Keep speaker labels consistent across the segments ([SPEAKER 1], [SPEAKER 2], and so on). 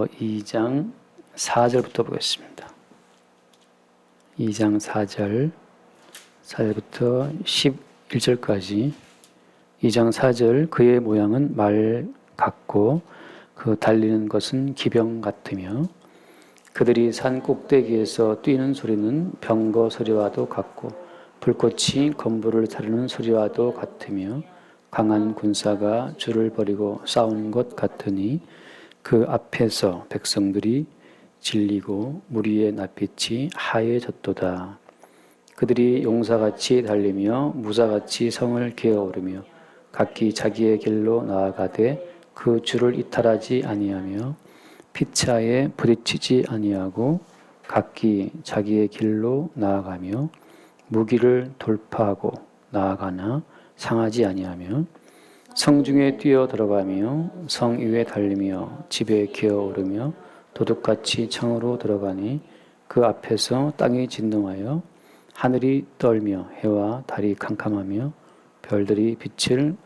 [SPEAKER 1] 야고보서 2장 4절부터 보겠습니다. 2장 4절부터 11절까지. 2장 4절 그의 모양은 말 같고 그 달리는 것은 기병 같으며 그들이 산 꼭대기에서 뛰는 소리는 병거 소리와도 같고 불꽃이 건물을 타르는 소리와도 같으며 강한 군사가 줄을 버리고 싸우는 것 같으니 그 앞에서 백성들이 질리고 무리의 낯빛이 하얘졌도다. 그들이 용사같이 달리며 무사같이 성을 기어오르며 각기 자기의 길로 나아가되 그 줄을 이탈하지 아니하며 피차에 부딪히지 아니하고 각기 자기의 길로 나아가며 무기를 돌파하고 나아가나 상하지 아니하며 성중에 뛰어 들어가며 성 위에 달리며 집에 기어오르며 도둑같이 창으로 들어가니 그 앞에서 땅이 진동하여 하늘이 떨며 해와 달이 캄캄하며 별들이 빛을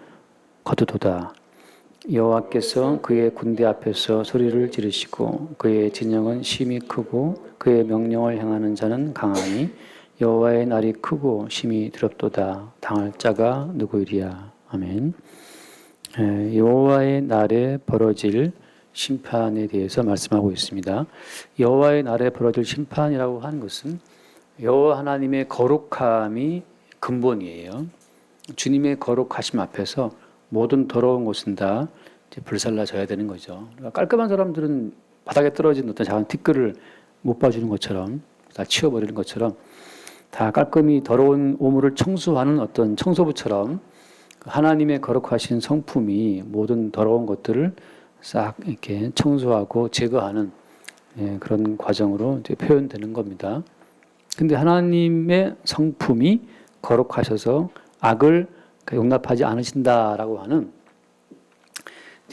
[SPEAKER 1] 거두도다. 여호와께서 그의 군대 앞에서 소리를 지르시고 그의 진영은 심히 크고 그의 명령을 행하는 자는 강하니 여호와의 날이 크고 심히 두렵도다. 당할 자가 누구이랴. 아멘. 여호와의 날에 벌어질 심판에 대해서 말씀하고 있습니다. 여호와의 날에 벌어질 심판이라고 하는 것은 여호와 하나님의 거룩함이 근본이에요. 주님의 거룩하심 앞에서 모든 더러운 것은 다 이제 불살라져야 되는 거죠. 그러니까 깔끔한 사람들은 바닥에 떨어진 어떤 작은 티끌을 못 봐주는 것처럼 다 치워버리는 것처럼 다 깔끔히 더러운 오물을 청소하는 어떤 청소부처럼 하나님의 거룩하신 성품이 모든 더러운 것들을 싹 이렇게 청소하고 제거하는 그런 과정으로 이제 표현되는 겁니다. 근데 하나님의 성품이 거룩하셔서 악을 용납하지 않으신다라고 하는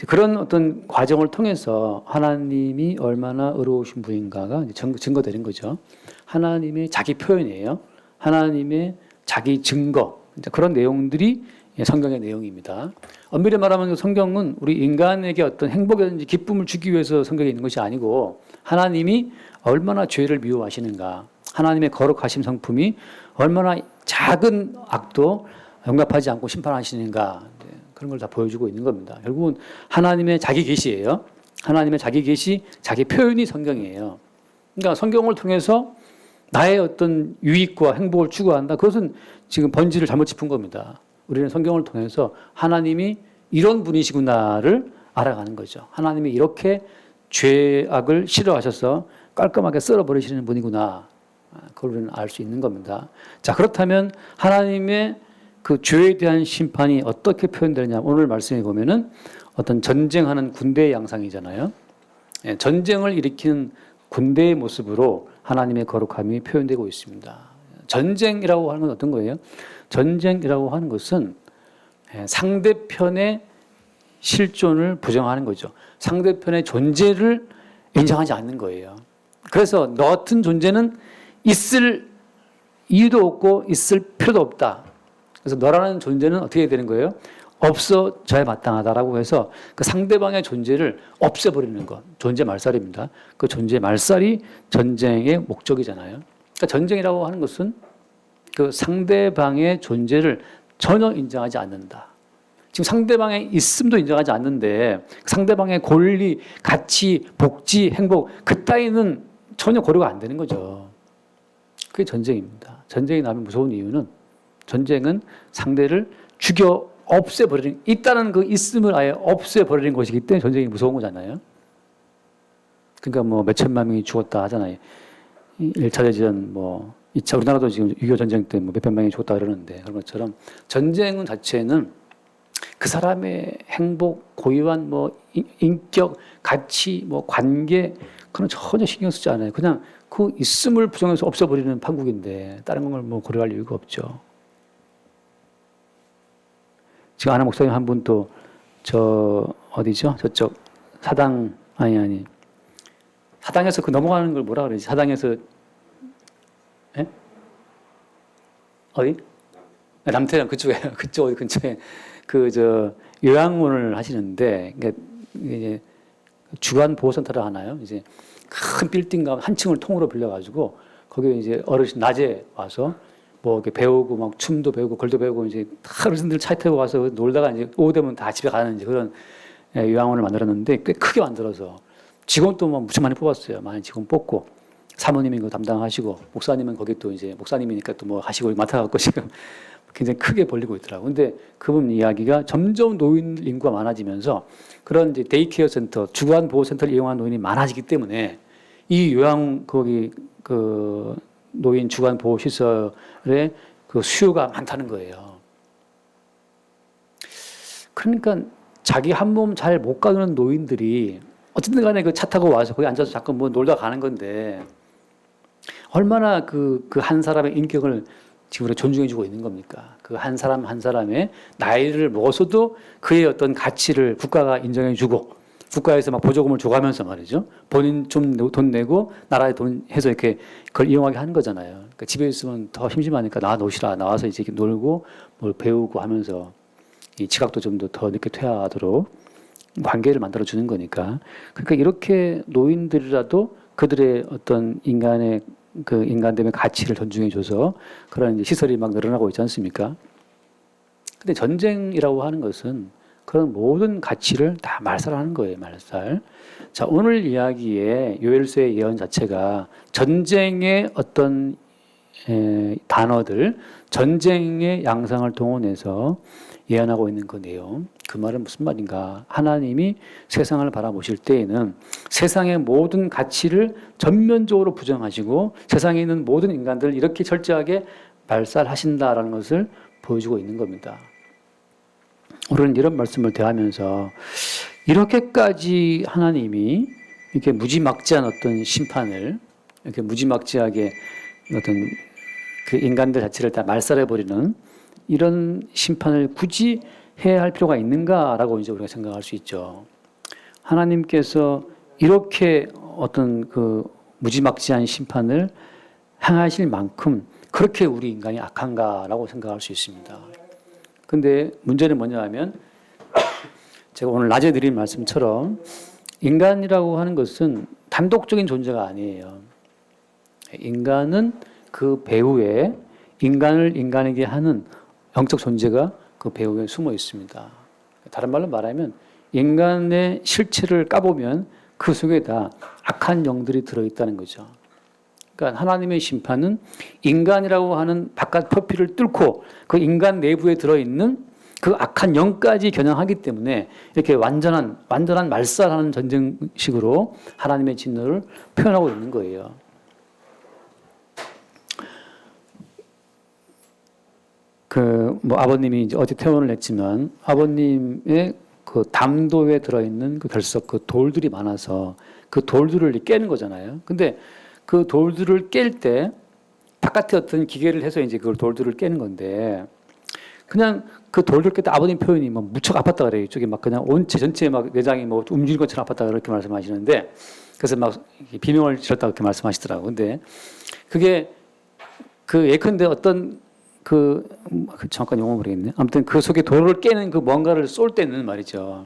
[SPEAKER 1] 그런 어떤 과정을 통해서 하나님이 얼마나 의로우신 분인가가 증거되는 거죠. 하나님의 자기 표현이에요. 하나님의 자기 증거. 그런 내용들이 성경의 내용입니다. 엄밀히 말하면 성경은 우리 인간에게 어떤 행복이라든지 기쁨을 주기 위해서 성경에 있는 것이 아니고 하나님이 얼마나 죄를 미워하시는가, 하나님의 거룩하심 성품이 얼마나 작은 악도 용납하지 않고 심판하시는가, 그런 걸 다 보여주고 있는 겁니다. 결국은 하나님의 자기 계시예요. 하나님의 자기 계시, 자기 표현이 성경이에요. 그러니까 성경을 통해서 나의 어떤 유익과 행복을 추구한다. 그것은 지금 번지를 잘못 짚은 겁니다. 우리는 성경을 통해서 하나님이 이런 분이시구나를 알아가는 거죠. 하나님이 이렇게 죄악을 싫어하셔서 깔끔하게 썰어버리시는 분이구나. 그걸 우리는 알 수 있는 겁니다. 자, 그렇다면 하나님의 그 죄에 대한 심판이 어떻게 표현되느냐. 오늘 말씀에 보면은 어떤 전쟁하는 군대의 양상이잖아요. 전쟁을 일으키는 군대의 모습으로 하나님의 거룩함이 표현되고 있습니다. 전쟁이라고 하는 건 어떤 거예요? 전쟁이라고 하는 것은 상대편의 실존을 부정하는 거죠. 상대편의 존재를 인정하지 않는 거예요. 그래서 너 같은 존재는 있을 이유도 없고 있을 필요도 없다. 그래서 너라는 존재는 어떻게 되는 거예요? 없어져야 마땅하다라고 해서 그 상대방의 존재를 없애버리는 것. 존재 말살입니다. 그 존재 말살이 전쟁의 목적이잖아요. 그러니까 전쟁이라고 하는 것은 그 상대방의 존재를 전혀 인정하지 않는다. 지금 상대방의 있음도 인정하지 않는데 상대방의 권리, 가치, 복지, 행복 그 따위는 전혀 고려가 안 되는 거죠. 그게 전쟁입니다. 전쟁이 나면 무서운 이유는 전쟁은 상대를 죽여 없애버리는, 있다는 그 있음을 아예 없애버리는 것이기 때문에 전쟁이 무서운 거잖아요. 그러니까 뭐 몇천만 명이 죽었다 하잖아요. 1차 대전, 뭐 2차, 우리나라도 지금 6.25 전쟁 때 뭐 몇백 명이 죽었다 그러는데 그런 것처럼 전쟁 자체는 그 사람의 행복, 고유한 뭐 인격, 가치, 뭐 관계 그런 전혀 신경 쓰지 않아요. 그냥 그 있음을 부정해서 없애버리는 판국인데 다른 걸 뭐 고려할 이유가 없죠. 지금 아는 목사님 한 분 또 어디죠? 저쪽 사당 아니 사당에서 그 넘어가는 걸 뭐라 그러지? 사당에서 어디? 남태령 그쪽에 그쪽 어디 근처에 요양원을 하시는데 이제 주간보호센터를 하나요? 이제 큰 빌딩 한 층을 통으로 빌려가지고 거기에 이제 어르신 낮에 와서 뭐 이렇게 배우고 막 춤도 배우고 글도 배우고 이제 다 어르신들 차 타고 와서 놀다가 이제 오후 되면 다 집에 가는 이제 그런 요양원을 만들었는데 꽤 크게 만들어서 직원도 막 무척 많이 뽑았어요. 많이 직원 뽑고 사모님이 그 담당하시고 목사님은 거기 또 이제 목사님이니까 또 뭐 하시고 맡아갖고 지금 굉장히 크게 벌리고 있더라고요. 근데 그분 이야기가 점점 노인 인구가 많아지면서 그런 이제 데이케어 센터, 주간 보호 센터를 이용한 노인이 많아지기 때문에 이 요양 거기 그 노인 주간 보호 시설에 그 수요가 많다는 거예요. 그러니까 자기 한 몸 잘 못 가는 노인들이 어쨌든 간에 그 차 타고 와서 거기 앉아서 잠깐 뭐 놀다 가는 건데 얼마나 그 한 사람의 인격을 지금 우리가 존중해주고 있는 겁니까? 그 한 사람 한 사람의 나이를 먹어서도 그의 어떤 가치를 국가가 인정해주고 국가에서 막 보조금을 줘가면서 말이죠. 본인 좀 돈 내고 나라에 돈 해서 이렇게 그걸 이용하게 하는 거잖아요. 그러니까 집에 있으면 더 심심하니까 나와 노시라 나와서 이제 이렇게 놀고 뭘 배우고 하면서 이 지각도 좀 더 늦게 퇴화하도록 관계를 만들어 주는 거니까. 그러니까 이렇게 노인들이라도 그들의 어떤 인간의 그 인간됨의 가치를 존중해 줘서 그런 이제 시설이 막 늘어나고 있지 않습니까? 근데 전쟁이라고 하는 것은 그런 모든 가치를 다 말살하는 거예요, 말살. 자, 오늘 이야기의 요엘서의 예언 자체가 전쟁의 어떤 단어들, 전쟁의 양상을 동원해서 예언하고 있는 그 내용. 그 말은 무슨 말인가? 하나님이 세상을 바라보실 때에는 세상의 모든 가치를 전면적으로 부정하시고 세상에 있는 모든 인간들을 이렇게 철저하게 말살하신다라는 것을 보여주고 있는 겁니다. 우리는 이런 말씀을 대하면서 이렇게까지 하나님이 이렇게 무지막지한 어떤 심판을 이렇게 무지막지하게 어떤 그 인간들 자체를 다 말살해버리는 이런 심판을 굳이 해야 할 필요가 있는가라고 이제 우리가 생각할 수 있죠. 하나님께서 이렇게 어떤 그 무지막지한 심판을 행하실 만큼 그렇게 우리 인간이 악한가라고 생각할 수 있습니다. 근데 문제는 뭐냐 하면 제가 오늘 낮에 드린 말씀처럼 인간이라고 하는 것은 단독적인 존재가 아니에요. 인간은 그 배후에 인간을 인간에게 하는 영적 존재가 그 배후에 숨어 있습니다. 다른 말로 말하면 인간의 실체를 까보면 그 속에 다 악한 영들이 들어있다는 거죠. 그러니까 하나님의 심판은 인간이라고 하는 바깥 표피를 뚫고 그 인간 내부에 들어있는 그 악한 영까지 겨냥하기 때문에 이렇게 완전한 말살하는 전쟁식으로 하나님의 진노를 표현하고 있는 거예요. 뭐 아버님이 이제 어제 퇴원을 했지만 아버님의 그 담도에 들어있는 그 결석 그 돌들이 많아서 그 돌들을 깨는 거잖아요. 근데 그 돌들을 깰 때 바깥에 어떤 기계를 해서 이제 그 돌들을 깨는 건데 그냥 그 돌들 깰 때 아버님 표현이 뭐 무척 아팠다 그래요. 이쪽에 막 그냥 온체 전체에 막 내장이 뭐 움직이는 것처럼 아팠다 그렇게 말씀하시는데 그래서 막 비명을 질렀다 그렇게 말씀하시더라고요. 근데 그게 그 예컨대 어떤 잠깐 용어 모르겠네. 아무튼 그 속에 돌을 깨는 그 뭔가를 쏠 때는 말이죠.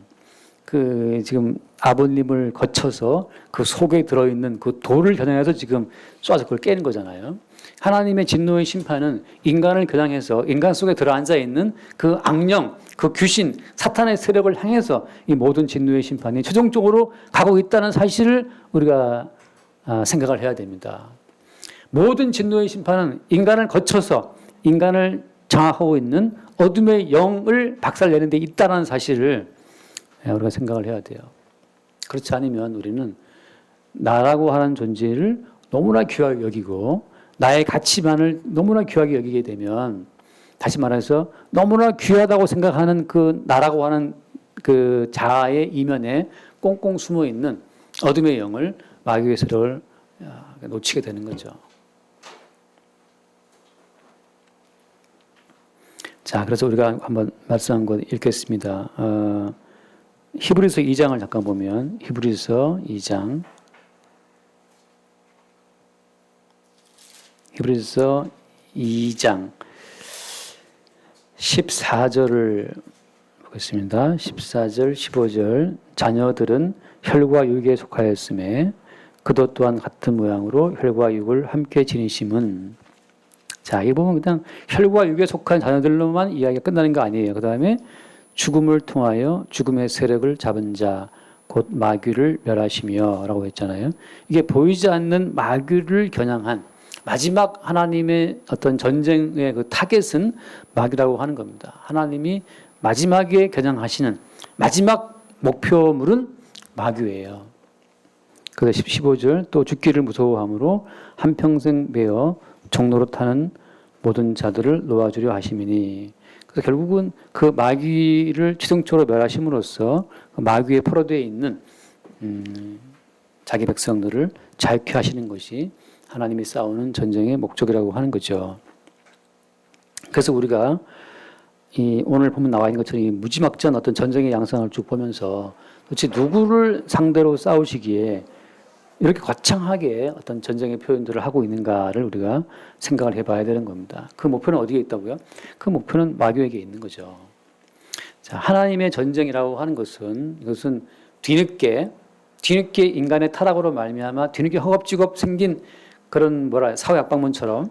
[SPEAKER 1] 그 지금 아버님을 거쳐서 그 속에 들어있는 그 돌을 겨냥해서 지금 쏴서 그걸 깨는 거잖아요. 하나님의 진노의 심판은 인간을 겨냥해서 인간 속에 들어앉아 있는 그 악령, 그 귀신, 사탄의 세력을 향해서 이 모든 진노의 심판이 최종적으로 가고 있다는 사실을 우리가 생각을 해야 됩니다. 모든 진노의 심판은 인간을 거쳐서 인간을 장악하고 있는 어둠의 영을 박살내는 데 있다는 사실을 우리가 생각을 해야 돼요. 그렇지 않으면 우리는 나라고 하는 존재를 너무나 귀하게 여기고 나의 가치만을 너무나 귀하게 여기게 되면 다시 말해서 너무나 귀하다고 생각하는 그 나라고 하는 그 자아의 이면에 꽁꽁 숨어 있는 어둠의 영을 마귀의 세력을 놓치게 되는 거죠. 자, 그래서 우리가 한번 말씀한 것 읽겠습니다. 히브리서 2장을 잠깐 보면 히브리서 2장 14절을 보겠습니다. 14절, 15절. 자녀들은 혈과 육에 속하였음에 그도 또한 같은 모양으로 혈과 육을 함께 지니심은. 자, 이 보면 그냥 혈과 육에 속한 자녀들로만 이야기가 끝나는 거 아니에요. 그 다음에 죽음을 통하여 죽음의 세력을 잡은 자, 곧 마귀를 멸하시며 라고 했잖아요. 이게 보이지 않는 마귀를 겨냥한 마지막 하나님의 어떤 전쟁의 그 타겟은 마귀라고 하는 겁니다. 하나님이 마지막에 겨냥하시는 마지막 목표물은 마귀예요. 그래서 15절 또 죽기를 무서워함으로 한평생 매어 종로로 타는 모든 자들을 놓아주려 하심이니. 그래서 결국은 그 마귀를 지성적으로 멸하심으로써 그 마귀의 포로되어 있는 자기 백성들을 자유케 하시는 것이 하나님이 싸우는 전쟁의 목적이라고 하는 거죠. 그래서 우리가 이 오늘 보면 나와 있는 것처럼 이 무지막지한 어떤 전쟁의 양상을 쭉 보면서 도대체 누구를 상대로 싸우시기에 이렇게 거창하게 어떤 전쟁의 표현들을 하고 있는가를 우리가 생각을 해봐야 되는 겁니다. 그 목표는 어디에 있다고요? 그 목표는 마귀에게 있는 거죠. 자, 하나님의 전쟁이라고 하는 것은 이것은 뒤늦게 인간의 타락으로 말미암아 뒤늦게 허겁지겁 생긴 그런 사회 약방문처럼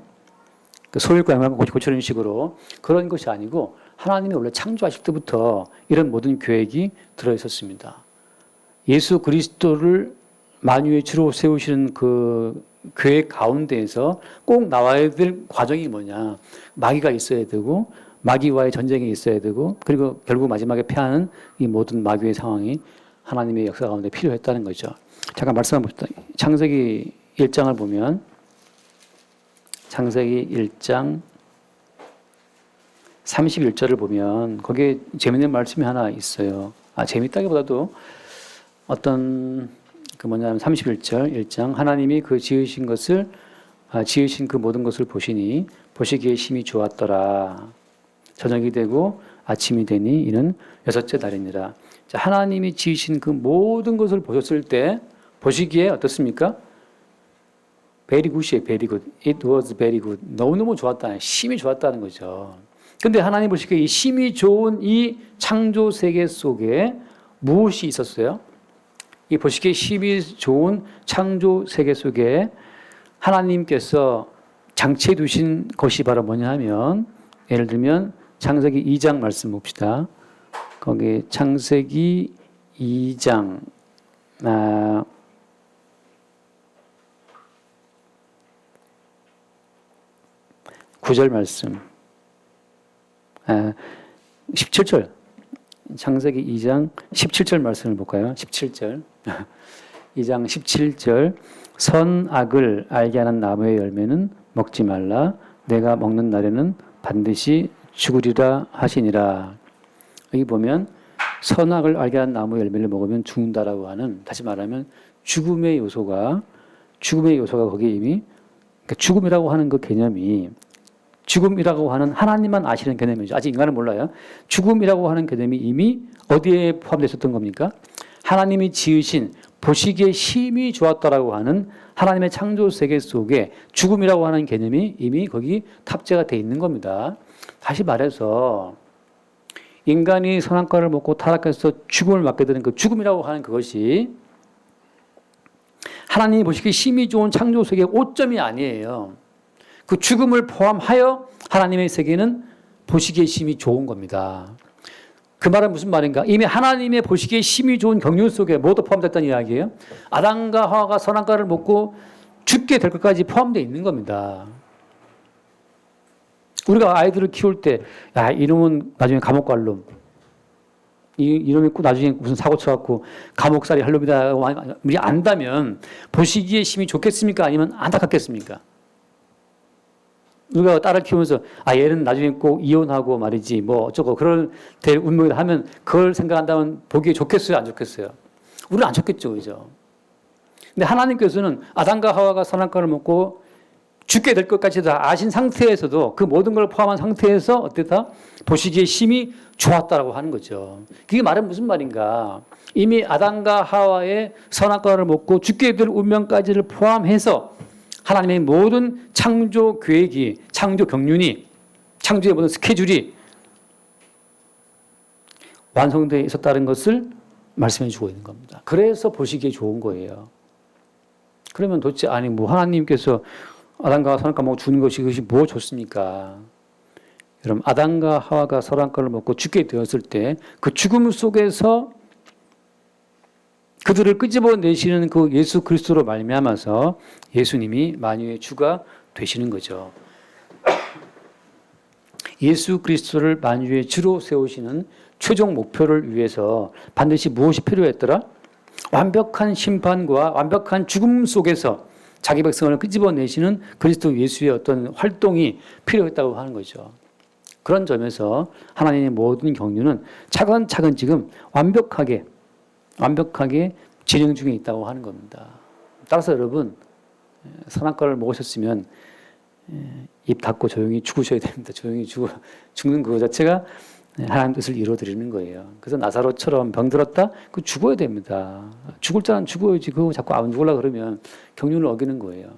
[SPEAKER 1] 그 소일과 양을 고치는 식으로 그런 것이 아니고 하나님이 원래 창조하실 때부터 이런 모든 계획이 들어 있었습니다. 예수 그리스도를 만유의 주로 세우시는 그 계획 가운데에서 꼭 나와야 될 과정이 뭐냐. 마귀가 있어야 되고 마귀와의 전쟁이 있어야 되고 그리고 결국 마지막에 패하는 이 모든 마귀의 상황이 하나님의 역사 가운데 필요했다는 거죠. 잠깐 말씀 한번 봅시다. 창세기 1장을 보면 창세기 1장 31절을 보면 거기에 재미있는 말씀이 하나 있어요. 재밌다기보다도 어떤 그 뭐냐면 31절 1장 하나님이 그 지으신 그 모든 것을 보시니 보시기에 심히 좋았더라. 저녁이 되고 아침이 되니 이는 여섯째 날이니라. 자, 하나님이 지으신 그 모든 것을 보셨을 때 보시기에 어떻습니까? very good이에요. very good. It was very good. 너무너무 좋았다. 심히 좋았다는 거죠. 근데 하나님 보시기에 이 심히 좋은 이 창조 세계 속에 무엇이 있었어요? 이 보시기에 심히 좋은 창조 세계 속에 하나님께서 장치해 두신 것이 바로 뭐냐 하면 예를 들면 창세기 2장 말씀 봅시다. 거기 창세기 2장 9절 말씀 17절 창세기 2장 17절 말씀을 볼까요? 17절 2장 17절 선악을 알게 하는 나무의 열매는 먹지 말라 내가 먹는 날에는 반드시 죽으리라 하시니라. 여기 보면 선악을 알게 하는 나무의 열매를 먹으면 죽는다라고 하는 다시 말하면 죽음의 요소가 거기에 이미 그러니까 죽음이라고 하는 그 개념이 죽음이라고 하는 하나님만 아시는 개념이죠. 아직 인간은 몰라요. 죽음이라고 하는 개념이 이미 어디에 포함되어 있었던 겁니까? 하나님이 지으신 보시기에 심히 좋았다라고 하는 하나님의 창조 세계 속에 죽음이라고 하는 개념이 이미 거기 탑재가 되어 있는 겁니다. 다시 말해서 인간이 선악과를 먹고 타락해서 죽음을 맞게 되는 그 죽음이라고 하는 그것이 하나님이 보시기에 심히 좋은 창조 세계의 오점이 아니에요. 그 죽음을 포함하여 하나님의 세계는 보시기에 심히 좋은 겁니다. 그 말은 무슨 말인가? 이미 하나님의 보시기에 심히 좋은 경륜 속에 모두 포함됐다는 이야기예요. 아담과 하와가 선악과를 먹고 죽게 될 것까지 포함되어 있는 겁니다. 우리가 아이들을 키울 때, 야, 이놈은 나중에 감옥 갈 놈. 이놈이 꼭 나중에 무슨 사고 쳐갖고 감옥살이 할 놈이다. 우리 안다면 보시기에 심히 좋겠습니까? 아니면 안타깝겠습니까? 우리가 딸을 키우면서 얘는 나중에 꼭 이혼하고 말이지 뭐 어쩌고 그럴 될 운명이다 하면 그걸 생각한다면 보기에 좋겠어요? 안 좋겠어요? 우리는 안 좋겠죠. 그죠? 근데 하나님께서는 아담과 하와가 선악과를 먹고 죽게 될 것까지 다 아신 상태에서도 그 모든 걸 포함한 상태에서 어땠다? 보시기에 심히 좋았다라고 하는 거죠. 그게 말은 무슨 말인가? 이미 아담과 하와의 선악과를 먹고 죽게 될 운명까지를 포함해서 하나님의 모든 창조 계획이, 창조 경륜이, 창조의 모든 스케줄이 완성되어 있었다는 것을 말씀해 주고 있는 겁니다. 그래서 보시기에 좋은 거예요. 그러면 도대체 아니 뭐 하나님께서 아담과 선악과 먹고 죽는 것이 그것이 뭐 좋습니까? 여러분 아담과 하와가 선악과를 먹고 죽게 되었을 때 그 죽음 속에서 그들을 끄집어내시는 그 예수 그리스도로 말미암아서 예수님이 만유의 주가 되시는 거죠. 예수 그리스도를 만유의 주로 세우시는 최종 목표를 위해서 반드시 무엇이 필요했더라? 완벽한 심판과 완벽한 죽음 속에서 자기 백성을 끄집어내시는 그리스도 예수의 어떤 활동이 필요했다고 하는 거죠. 그런 점에서 하나님의 모든 경륜은 차근차근 지금 완벽하게 진행 중에 있다고 하는 겁니다. 따라서 여러분 선악과를 먹으셨으면 입 닫고 조용히 죽으셔야 됩니다. 조용히 죽는 그 자체가 하나님 뜻을 이루어드리는 거예요. 그래서 나사로처럼 병들었다? 그 죽어야 됩니다. 죽을 자는 죽어야지. 그거 자꾸 안 죽으려고 그러면 경륜을 어기는 거예요.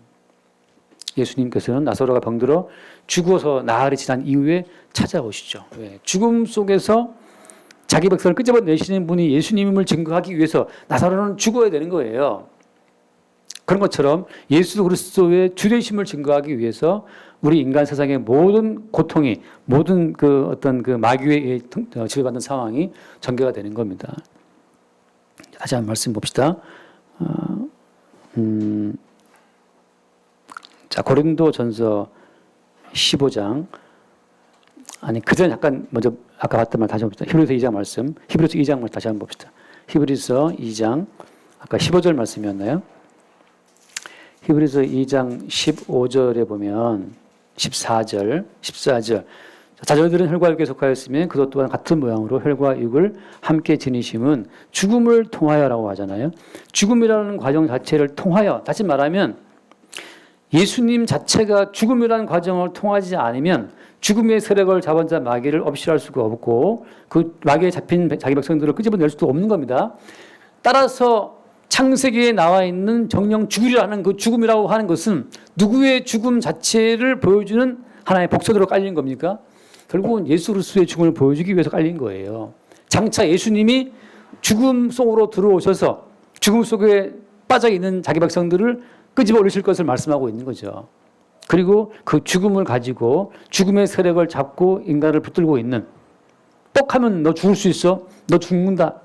[SPEAKER 1] 예수님께서는 나사로가 병들어 죽어서 나흘이 지난 이후에 찾아오시죠. 왜? 죽음 속에서 자기 백성을 끄집어내시는 분이 예수님을 증거하기 위해서 나사로는 죽어야 되는 거예요. 그런 것처럼 예수 그리스도의 주되심을 증거하기 위해서 우리 인간 세상의 모든 고통이 모든 그 어떤 그 마귀에 지배받는 상황이 전개가 되는 겁니다. 다시 한번 말씀 봅시다. 자 고린도전서 15장 아니 그 전에 잠깐 먼저 아까 봤던 말 다시 봅시다. 히브리서 2장 말씀. 히브리서 2장 말씀 다시 한번 봅시다. 히브리서 2장 아까 15절 말씀이었나요? 히브리서 2장 15절에 보면 14절 자녀들은 혈과 육에 속하였으면 그것 또한 같은 모양으로 혈과 육을 함께 지니심은 죽음을 통하여라고 하잖아요. 죽음이라는 과정 자체를 통하여 다시 말하면 예수님 자체가 죽음이라는 과정을 통하지 않으면 죽음의 세력을 잡은 자 마귀를 없이할 수가 없고 그 마귀에 잡힌 자기 백성들을 끄집어낼 수도 없는 겁니다. 따라서 창세기에 나와 있는 정령 죽으리라는 그 죽음이라고 하는 것은 누구의 죽음 자체를 보여주는 하나의 복선으로 깔린 겁니까? 결국은 예수 그리스도의 죽음을 보여주기 위해서 깔린 거예요. 장차 예수님이 죽음 속으로 들어오셔서 죽음 속에 빠져 있는 자기 백성들을 끄집어 올리실 것을 말씀하고 있는 거죠. 그리고 그 죽음을 가지고 죽음의 세력을 잡고 인간을 붙들고 있는 떡하면 너 죽을 수 있어? 너 죽는다.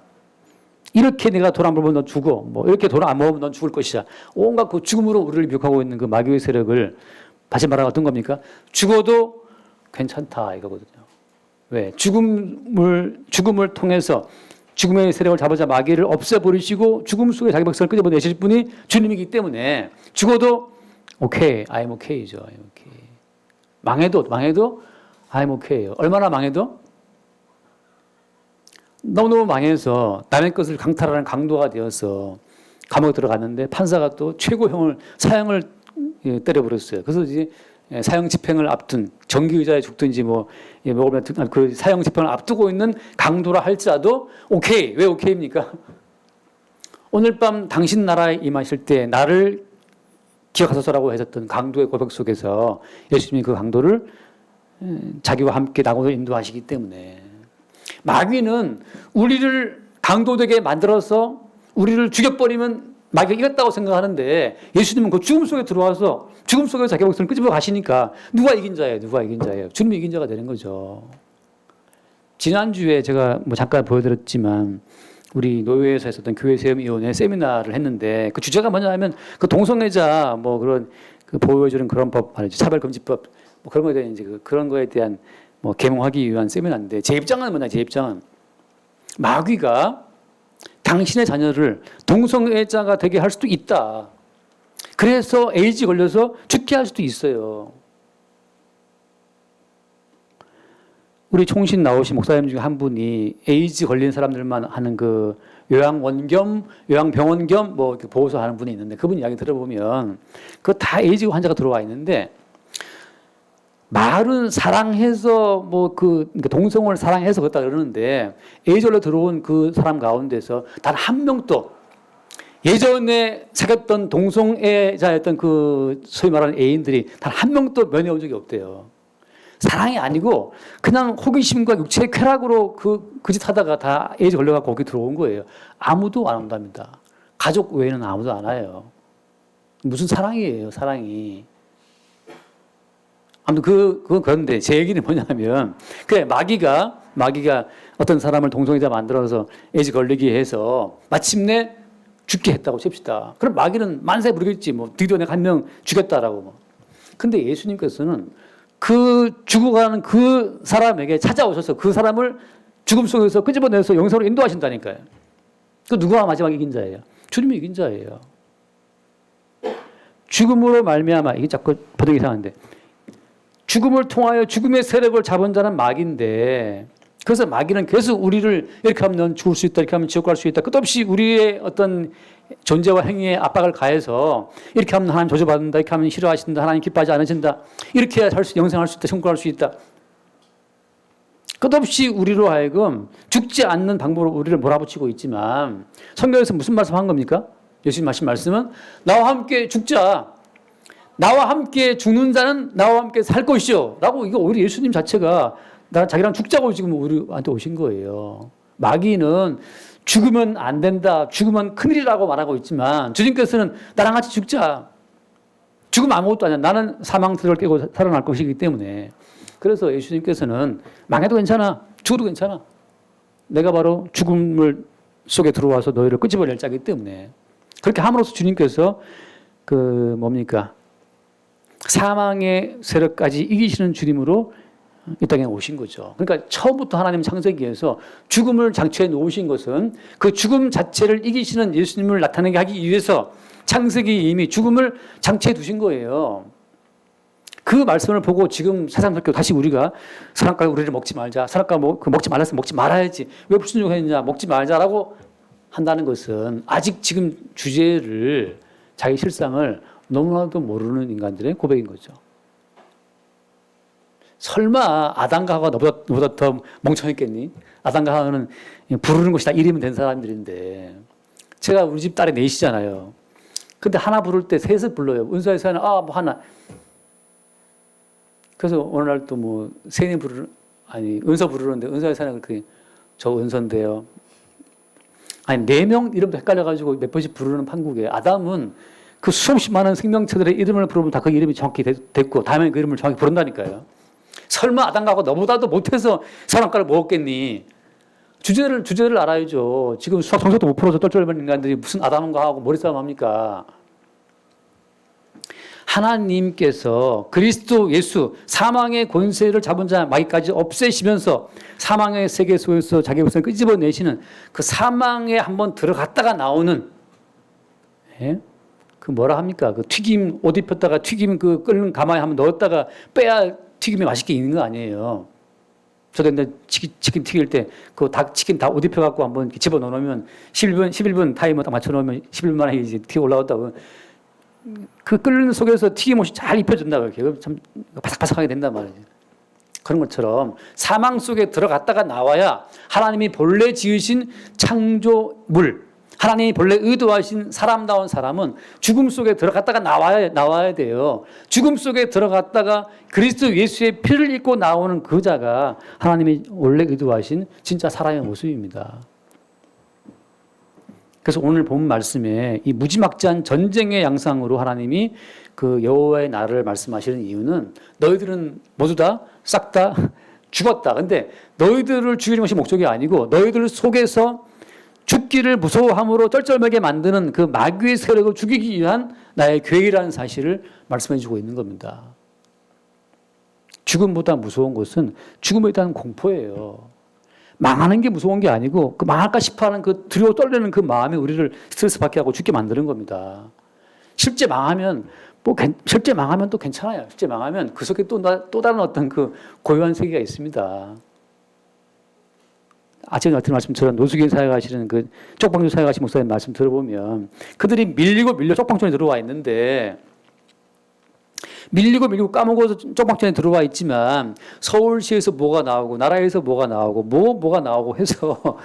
[SPEAKER 1] 이렇게 내가 돈 안 벌면 너 죽어. 뭐 이렇게 돈 안 먹으면 넌 죽을 것이야. 온갖 그 죽음으로 우리를 미혹하고 있는 그 마귀의 세력을 다시 말하면 어떤 겁니까? 죽어도 괜찮다 이거거든요. 왜? 죽음을 통해서 죽음의 세력을 잡아자 마귀를 없애버리시고 죽음 속에 자기 백성을 끄집어내실 분이 주님이기 때문에 죽어도 오케이, I'm okay죠. I'm okay. 망해도 I'm okay예요. 얼마나 망해도? 너무너무 망해서 남의 것을 강탈하는 강도가 되어서 감옥에 들어갔는데 판사가 또 최고형을 사형을 때려버렸어요. 그래서 이제 사형 집행을 앞둔 정기의자에 죽든지 먹으면 그 사형 집행을 앞두고 있는 강도라 할지라도 오케이. 왜 오케이입니까? 오늘 밤 당신 나라에 임하실 때 나를 기억하소서라고 하셨던 강도의 고백 속에서 예수님이 그 강도를 자기와 함께 나고도 인도하시기 때문에 마귀는 우리를 강도되게 만들어서 우리를 죽여버리면 마귀가 이겼다고 생각하는데 예수님은 그 죽음 속에 들어와서 죽음 속에서 자기 목숨을 끄집어 가시니까 누가 이긴 자예요? 주님이 이긴 자가 되는 거죠. 지난주에 제가 잠깐 보여드렸지만 우리 노회에서 했었던 교회 세움위원회 세미나를 했는데 그 주제가 뭐냐면 그 동성애자 그런 그 보호해주는 그런 법 말이죠. 차별금지법 그런 거에 대한 이제 그런 거에 대한 계몽하기 위한 세미나인데 제 입장은 뭐냐? 제 입장은 마귀가 당신의 자녀를 동성애자가 되게 할 수도 있다. 그래서 에이즈 걸려서 죽게 할 수도 있어요. 우리 총신 나오신 목사님 중에 한 분이 에이즈 걸린 사람들만 하는 그 요양원 겸 요양병원 겸 보호소 하는 분이 있는데 그분 이야기 들어보면 그 다 에이즈 환자가 들어와 있는데 말은 사랑해서 그러니까 동성을 사랑해서 그렇다 그러는데 에이즈로 들어온 그 사람 가운데서 단 한 명도 예전에 사귀었던 동성애자였던 그 소위 말하는 애인들이 단 한 명도 면회 온 적이 없대요. 사랑이 아니고 그냥 호기심과 육체의 쾌락으로 그 짓 하다가 다 에이즈 걸려갖고 거기 들어온 거예요. 아무도 안 온답니다. 가족 외에는 아무도 안 와요. 무슨 사랑이에요, 사랑이. 아무튼 그건 그런데 제 얘기는 뭐냐면, 그래, 마귀가 어떤 사람을 동성애자 만들어서 에이즈 걸리게 해서 마침내 죽게 했다고 칩시다. 그럼 마귀는 만세 부르겠지. 뭐, 드디어 내가 한 명 죽였다라고. 뭐. 근데 예수님께서는 그 죽어가는 그 사람에게 찾아오셔서 그 사람을 죽음 속에서 끄집어내서 영생으로 인도하신다니까요. 그 누가 마지막 이긴 자예요? 주님이 이긴 자예요. 죽음으로 말미암아, 이게 자꾸 버득 이상한데, 죽음을 통하여 죽음의 세력을 잡은 자는 마귀인데, 그래서 마귀는 계속 우리를 이렇게 하면 넌 죽을 수 있다, 이렇게 하면 지옥 갈 수 있다, 끝없이 우리의 어떤 존재와 행위에 압박을 가해서 이렇게 하면 하나님 저주받는다, 이렇게 하면 싫어하신다, 하나님 기뻐하지 않으신다, 이렇게 해야 영생할 수 있다, 천국 갈 수 있다. 끝없이 우리로 하여금 죽지 않는 방법으로 우리를 몰아붙이고 있지만, 성경에서 무슨 말씀한 겁니까? 예수님 하신 말씀은 나와 함께 죽자. 나와 함께 죽는 자는 나와 함께 살 것이요. 라고, 이거 오히려 예수님 자체가 자기랑 죽자고 지금 우리한테 오신 거예요. 마귀는 죽으면 안 된다, 죽으면 큰일이라고 말하고 있지만, 주님께서는 나랑 같이 죽자. 죽으면 아무것도 아니야. 나는 사망틀을 깨고 살아날 것이기 때문에. 그래서 예수님께서는 망해도 괜찮아, 죽어도 괜찮아. 내가 바로 죽음을 속에 들어와서 너희를 끄집어낼 자이기 때문에. 그렇게 함으로써 주님께서 사망의 세력까지 이기시는 주님으로 이 땅에 오신 거죠. 그러니까 처음부터 하나님 창세기에서 죽음을 장치해 놓으신 것은 그 죽음 자체를 이기시는 예수님을 나타내게 하기 위해서 창세기 이미 죽음을 장치해 두신 거예요. 그 말씀을 보고 지금 세상 살고 다시 우리가 선악과 우리를 먹지 말자, 선악과 먹지 말았으면 먹지 말아야지, 왜 불순종했느냐, 먹지 말자라고 한다는 것은 아직 지금 주제를, 자기 실상을 너무나도 모르는 인간들의 고백인 거죠. 설마 아담과 하와가 너보다 더 멍청했겠니? 아담과 하와는 부르는 것이 다 이름이 된 사람들인데, 제가 우리 집 딸이 넷이잖아요. 근데 하나 부를 때 셋을 불러요. 은사에서는 하나. 그래서 어느 날 또 은서 부르는데, 은사에서는 저 은서인데요. 아니, 4명 이름도 헷갈려가지고 몇 번씩 부르는 판국에, 아담은 그 수없이 많은 생명체들의 이름을 부르면 다 그 이름이 정확히 됐고, 다음에 그 이름을 정확히 부른다니까요. 설마 아담과 하와가 너보다도 못해서 선악과를 먹었겠니? 주제를 알아야죠. 지금 수학 성적도 못 풀어서 쩔쩔거리는 인간들이 무슨 아담과 하와하고 머리싸움 합니까? 하나님께서 그리스도 예수, 사망의 권세를 잡은 자 마귀까지 없애시면서 사망의 세계 속에서 자기 백성을 끄집어내시는 그 사망에 한번 들어갔다가 나오는, 그 뭐라 합니까? 그 튀김 옷 입혔다가 튀김 그 끓는 가마에 한번 넣었다가 빼야 튀김이 맛있게 익는 거 아니에요. 저도 근데 치킨 튀길 때 그 치킨 다 옷 입혀갖고 한번 집어 넣으면 11분 타이머 딱 맞춰 놓으면 11분 만에 이제 튀어 올라왔다고. 그 끓는 속에서 튀김옷이 잘 입혀준다고 이렇게 참 바삭바삭하게 된단 말이죠. 그런 것처럼 사망 속에 들어갔다가 나와야 하나님이 본래 지으신 창조물, 하나님이 본래 의도하신 사람다운 사람은 죽음 속에 들어갔다가 나와야 돼요. 죽음 속에 들어갔다가 그리스도 예수의 피를 입고 나오는 그 자가 하나님이 원래 의도하신 진짜 사람의 모습입니다. 그래서 오늘 본 말씀에 이 무지막지한 전쟁의 양상으로 하나님이 그 여호와의 날을 말씀하시는 이유는, 너희들은 모두 다 싹 다 죽었다. 근데 너희들을 죽이는 것이 목적이 아니고, 너희들 속에서 죽기를 무서워함으로 쩔쩔매게 만드는 그 마귀의 세력을 죽이기 위한 나의 계획이라는 사실을 말씀해 주고 있는 겁니다. 죽음보다 무서운 것은 죽음에 대한 공포예요. 망하는 게 무서운 게 아니고, 그 망할까 싶어하는 그 두려워 떨리는 그 마음이 우리를 스트레스 받게 하고 죽게 만드는 겁니다. 실제 망하면 또 괜찮아요. 실제 망하면 그 속에 또 다른 어떤 그 고요한 세계가 있습니다. 아침에 같은 말씀처럼 노숙인 사역하시는 그 쪽방촌 사역하신 목사님 말씀 들어보면, 그들이 밀려 쪽방촌에 들어와 있는데, 밀리고 까먹어서 쪽방촌에 들어와 있지만 서울시에서 뭐가 나오고 나라에서 뭐가 나오고 뭐가 나오고 해서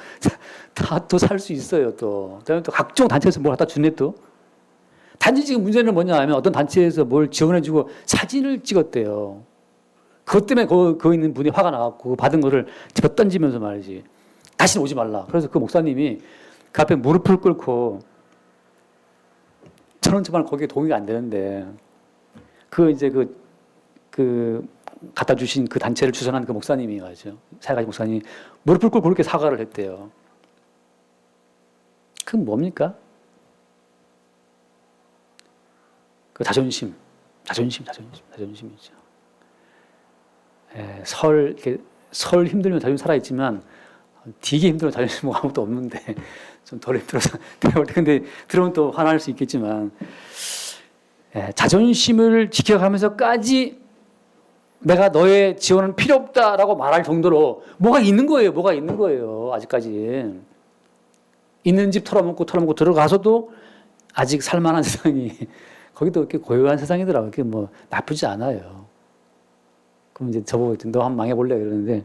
[SPEAKER 1] 다 또 살 수 있어요. 또 각종 단체에서 뭘 갖다 주네. 또 단지 지금 문제는 뭐냐 하면, 어떤 단체에서 뭘 지원해주고 사진을 찍었대요. 그것 때문에 거 있는 분이 화가 나갖고 받은 거를 집어 던지면서 말이지. 다시는 오지 말라. 그래서 그 목사님이 그 앞에 무릎을 꿇고 저는 정말 거기에 동의가 안 되는데 이제 그 갖다 주신 그 단체를 주선한 그 목사님이 말이죠. 사회가지 목사님이 무릎을 꿇고 그렇게 사과를 했대요. 그건 뭡니까? 그 자존심이죠. 설 힘들면 자존심 살아있지만 되게 힘들면 자존심 뭐 아무것도 없는데 좀 덜 힘들어서 근데 들으면 또 화날 수 있겠지만 자존심을 지켜가면서까지 내가 너의 지원은 필요 없다라고 말할 정도로 뭐가 있는 거예요. 아직까지 있는 집 털어먹고 들어가서도 아직 살만한 세상이 거기도 이렇게 고요한 세상이더라고요. 그게 뭐 나쁘지 않아요. 그럼 이제 저보고 너 한번 망해볼래 그러는데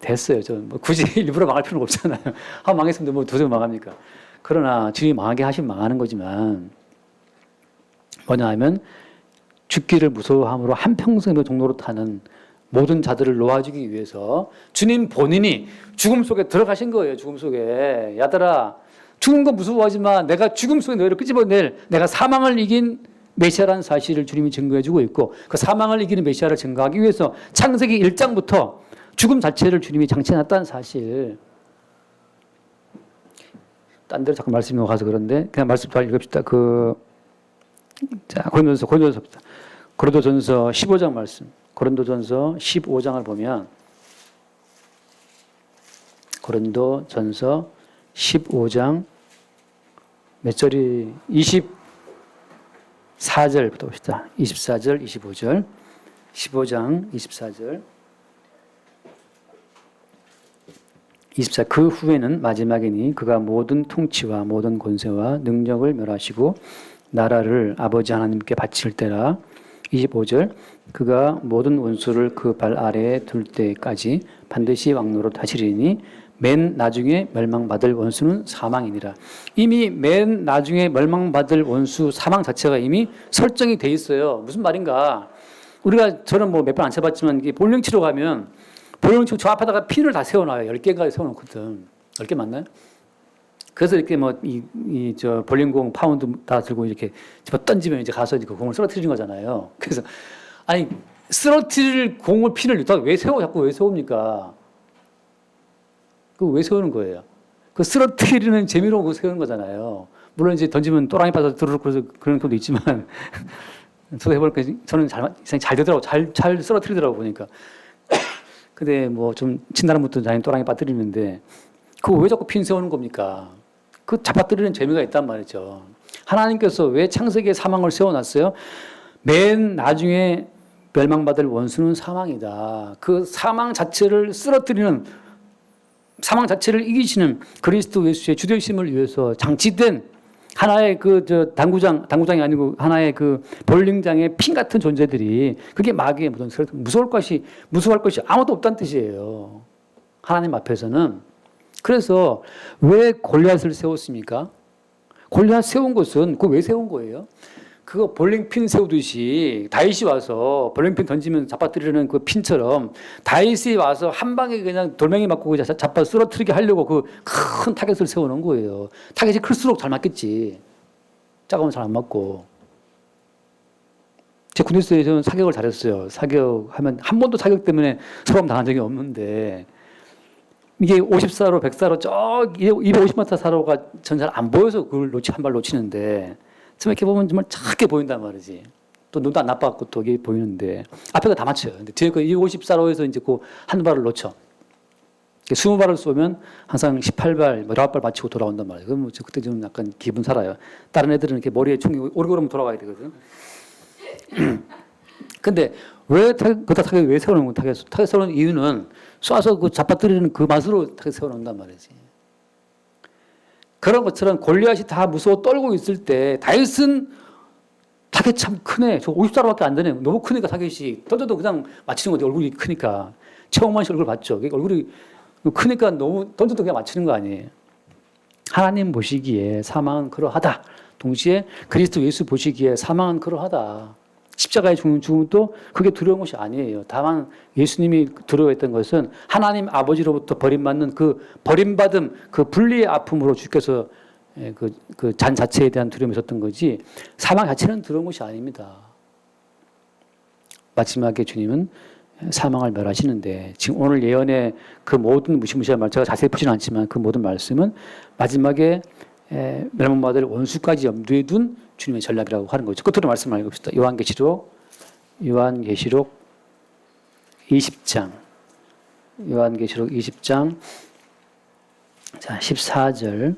[SPEAKER 1] 됐어요. 뭐 굳이 일부러 망할 필요는 없잖아요. 한번 망했으면 뭐 도저히 망합니까? 그러나 주님이 망하게 하시면 망하는 거지만 뭐냐 하면 죽기를 무서워함으로 한평생의 종로로 타는 모든 자들을 놓아주기 위해서 주님 본인이 죽음 속에 들어가신 거예요. 죽음 속에. 야들아 죽는 거 무서워하지만 내가 죽음 속에 너희를 끄집어낼 내가 사망을 이긴 메시아라는 사실을 주님이 증거해주고 있고 그 사망을 이기는 메시아를 증거하기 위해서 창세기 1장부터 죽음 자체를 주님이 장치해놨다는 사실. 딴 데로 자꾸 말씀이 가서 그런데 그냥 말씀 잘 읽읍시다. 고린도전서 15장 말씀. 고린도전서 15장을 보면 고린도전서 15장 몇 절이 24절부터 봅시다. 24절, 25절. 15장 24절. 24. 그 후에는 마지막이니 그가 모든 통치와 모든 권세와 능력을 멸하시고 나라를 아버지 하나님께 바칠 때라. 25절. 그가 모든 원수를 그 발 아래에 둘 때까지 반드시 왕노로 다스리니 맨 나중에 멸망받을 원수는 사망이니라. 이미 맨 나중에 멸망받을 원수 사망 자체가 이미 설정이 돼 있어요. 무슨 말인가? 저는 뭐 몇 번 안 쳐봤지만 볼링 치러 가면 볼링 치고 저 앞에다가 핀을 다 세워놔요. 10개가 세워놓거든. 10개 맞나요? 그래서 이렇게 저 볼링공 파운드 다 들고 이렇게 집어 던지면 이제 가서 그 공을 쓰러뜨리는 거잖아요. 그래서 아니 쓰러뜨릴 공을 핀을 자꾸 왜 세웁니까? 그거 왜 세우는 거예요? 그 쓰러뜨리는 재미로 그거 세우는 거잖아요. 물론 이제 던지면 또랑이 빠져 들어올 그런 것도 있지만 저도 해보니까 저는 잘 되더라고. 잘 쓰러뜨리더라고 보니까. 근데 뭐 좀 친다람부터 자기 또랑이 빠뜨리는데 그거 왜 자꾸 핀 세우는 겁니까? 그 잡아뜨리는 재미가 있단 말이죠. 하나님께서 왜 창세기에 사망을 세워놨어요? 맨 나중에 멸망받을 원수는 사망이다. 그 사망 자체를 쓰러뜨리는 사망 자체를 이기시는 그리스도 예수의 주되심을 위해서 장치된 하나의 당구장이 아니고 하나의 볼링장의 핀 같은 존재들이 그게 마귀의 무서울 것이 아무것도 없다는 뜻이에요. 하나님 앞에서는. 그래서 왜 골리앗을 세웠습니까? 골리앗 세운 것은 그거 왜 세운 거예요? 그거 볼링핀 세우듯이 다윗이 와서 볼링핀 던지면 잡아뜨리는 그 핀처럼 다윗이 와서 한 방에 그냥 돌멩이 맞고 잡아 쓰러뜨리게 하려고 그 큰 타겟을 세우는 거예요. 타겟이 클수록 잘 맞겠지. 작으면 잘 안 맞고. 제 군대에서는 사격을 잘했어요. 사격하면 한 번도 사격 때문에 소감 당한 적이 없는데 이게 50사로 100사로 250m 사로가 전 잘 안 보여서 그걸 한 발 놓치는데 처음에 이렇게 보면 정말 작게 보인단 말이지. 또 눈도 안 나빠갖고 또 이게 보이는데 앞에가 다 맞춰요. 근데 뒤에 그 250사로에서 이제 그 한 발을 놓쳐. 20발을 쏘면 항상 18발, 19발 맞추고 돌아온단 말이에요. 그럼 그때 좀 약간 기분 살아요. 다른 애들은 이렇게 머리에 총이 오르고름 돌아가야 되거든. 근데 왜 타겟 왜 세우는 거 타겟 세우는 이유는 쏴서 그 잡아뜨리는 그 맛으로 타겟 세워놓는단 말이지. 그런 것처럼 골리앗이 다 무서워 떨고 있을 때 다윗은 타겟 참 크네. 저 50자로밖에 안 되네. 너무 크니까 타겟이 던져도 그냥 맞히는 거지. 얼굴이 크니까. 최홍만 씨 얼굴 봤죠. 얼굴이 크니까 너무 던져도 그냥 맞히는 거 아니에요. 하나님 보시기에 사망은 그러하다. 동시에 그리스도 예수 보시기에 사망은 그러하다. 십자가에 죽는 죽음도 그게 두려운 것이 아니에요. 다만 예수님이 두려워했던 것은 하나님 아버지로부터 버림받는 그 버림받음, 그 분리의 아픔으로 주께서 그 잔 자체에 대한 두려움이 있었던 거지 사망 자체는 두려운 것이 아닙니다. 마지막에 주님은 사망을 멸하시는데 지금 오늘 예언의 그 모든 무시무시한 말 제가 자세히 보지는 않지만 그 모든 말씀은 마지막에 멸망받을 원수까지 염두에 둔 주님의 전략이라고 하는 거죠. 끝으로 말씀을 읽읍시다. 요한계시록 20장 요한계시록 20장 자 14절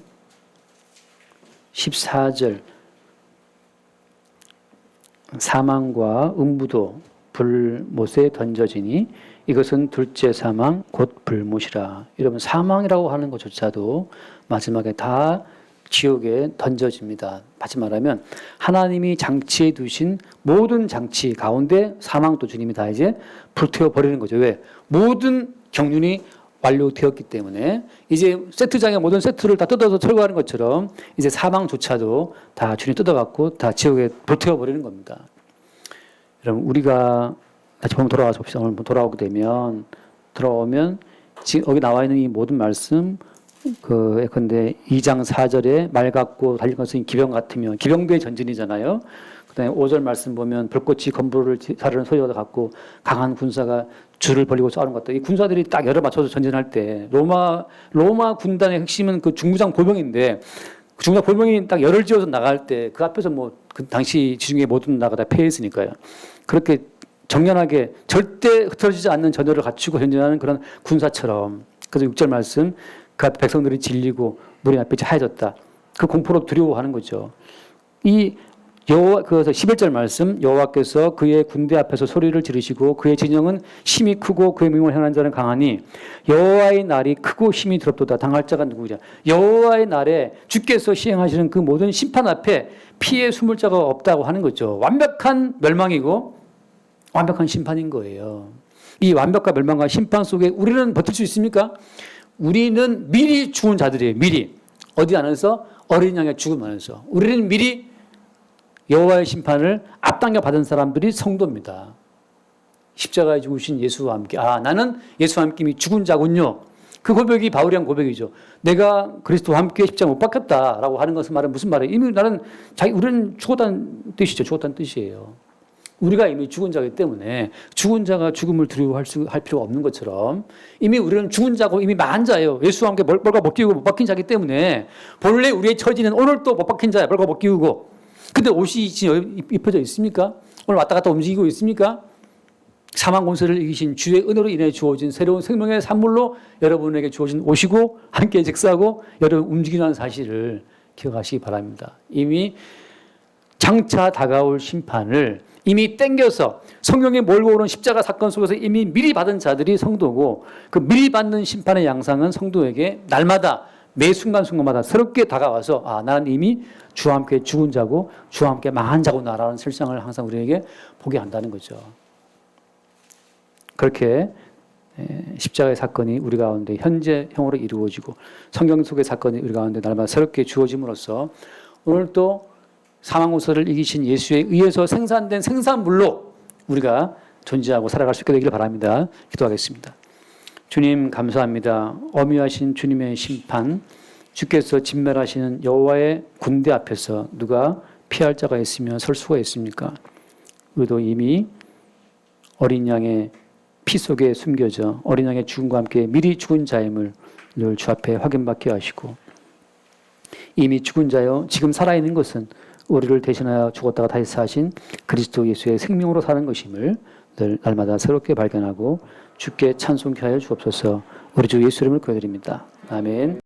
[SPEAKER 1] 사망과 음부도 불못에 던져지니 이것은 둘째 사망 곧 불못이라. 여러분 사망이라고 하는 것조차도 마지막에 다 지옥에 던져집니다. 다시 말하면 하나님이 장치해 두신 모든 장치 가운데 사망도 주님이 다 이제 불태워 버리는 거죠. 왜? 모든 경륜이 완료되었기 때문에 이제 세트장의 모든 세트를 다 뜯어서 철거하는 것처럼 이제 사망조차도 다 주님이 뜯어갖고 다 지옥에 불태워 버리는 겁니다. 여러분 우리가 다시 한번 돌아와서 봅시다. 오늘 돌아오게 되면 지금 여기 나와 있는 이 모든 말씀 예컨대 2장 4절에 말 같고 달린 것은 기병 같으며 기병대의 전진이잖아요. 그다음에 5절 말씀 보면 불꽃이 건부를 사르는 소리와 같고 강한 군사가 줄을 벌리고 싸우는 것 같다. 이 군사들이 딱 열을 맞춰서 전진할 때 로마 군단의 핵심은 그 중부장 보병인데 그 중부장 보병이 딱 열을 지어서 나갈 때 그 앞에서 그 당시 지중해 모든 나라가 다 패했으니까요. 그렇게 정연하게 절대 흩어지지 않는 전열을 갖추고 전진하는 그런 군사처럼. 그래서 6절 말씀 그 앞에 백성들이 질리고 물이 앞이 하얘졌다. 그 공포로 두려워하는 거죠. 그래서 11절 말씀 여호와께서 그의 군대 앞에서 소리를 지르시고 그의 진영은 힘이 크고 그의 명을 행하는 자는 강하니 여호와의 날이 크고 힘이 더럽도다. 당할 자가 누구냐. 여호와의 날에 주께서 시행하시는 그 모든 심판 앞에 피해 숨을 자가 없다고 하는 거죠. 완벽한 멸망이고 완벽한 심판인 거예요. 이 완벽한 멸망과 심판 속에 우리는 버틸 수 있습니까? 우리는 미리 죽은 자들이에요. 미리. 어디 안에서? 어린 양의 죽음 안에서. 우리는 미리 여호와의 심판을 앞당겨 받은 사람들이 성도입니다. 십자가에 죽으신 예수와 함께. 나는 예수와 함께 이미 죽은 자군요. 그 고백이 바울이 한 고백이죠. 내가 그리스도와 함께 십자가 못 박혔다라고 하는 것은 무슨 말이에요? 이미 우리는 죽었다는 뜻이죠. 죽었다는 뜻이에요. 우리가 이미 죽은 자이기 때문에 죽은 자가 죽음을 두려워할 필요가 없는 것처럼 이미 우리는 죽은 자고 이미 망한 자예요. 예수와 함께 벌과 못 끼우고 못 박힌 자이기 때문에 본래 우리의 처지는 오늘 또 못 박힌 자야. 벌과 못 끼우고. 근데 옷이 지금 입혀져 있습니까? 오늘 왔다 갔다 움직이고 있습니까? 사망 권세를 이기신 주의 은혜로 인해 주어진 새로운 생명의 산물로 여러분에게 주어진 옷이고 함께 직사하고 여러분 움직이는 사실을 기억하시기 바랍니다. 이미 장차 다가올 심판을 이미 땡겨서 성령이 몰고 오는 십자가 사건 속에서 이미 미리 받은 자들이 성도고 그 미리 받는 심판의 양상은 성도에게 날마다 매 순간순간마다 새롭게 다가와서 나는 이미 주와 함께 죽은 자고 주와 함께 망한 자구나라는 실상을 항상 우리에게 보게 한다는 거죠. 그렇게 십자가의 사건이 우리 가운데 현재형으로 이루어지고 성경 속의 사건이 우리 가운데 날마다 새롭게 주어짐으로써 오늘 또 사망 권세를 이기신 예수에 의해서 생산된 생산물로 우리가 존재하고 살아갈 수 있게 되기를 바랍니다. 기도하겠습니다. 주님 감사합니다. 엄위하신 주님의 심판, 주께서 진멸하시는 여호와의 군대 앞에서 누가 피할 자가 있으며 설 수가 있습니까? 우리도 이미 어린 양의 피 속에 숨겨져 어린 양의 죽음과 함께 미리 죽은 자임을 늘 주 앞에 확인받게 하시고 이미 죽은 자요 지금 살아있는 것은 우리를 대신하여 죽었다가 다시 사신 그리스도 예수의 생명으로 사는 것임을 늘 날마다 새롭게 발견하고 주께 찬송케 하여 주옵소서. 우리 주 예수 이름을 기도드립니다. 아멘.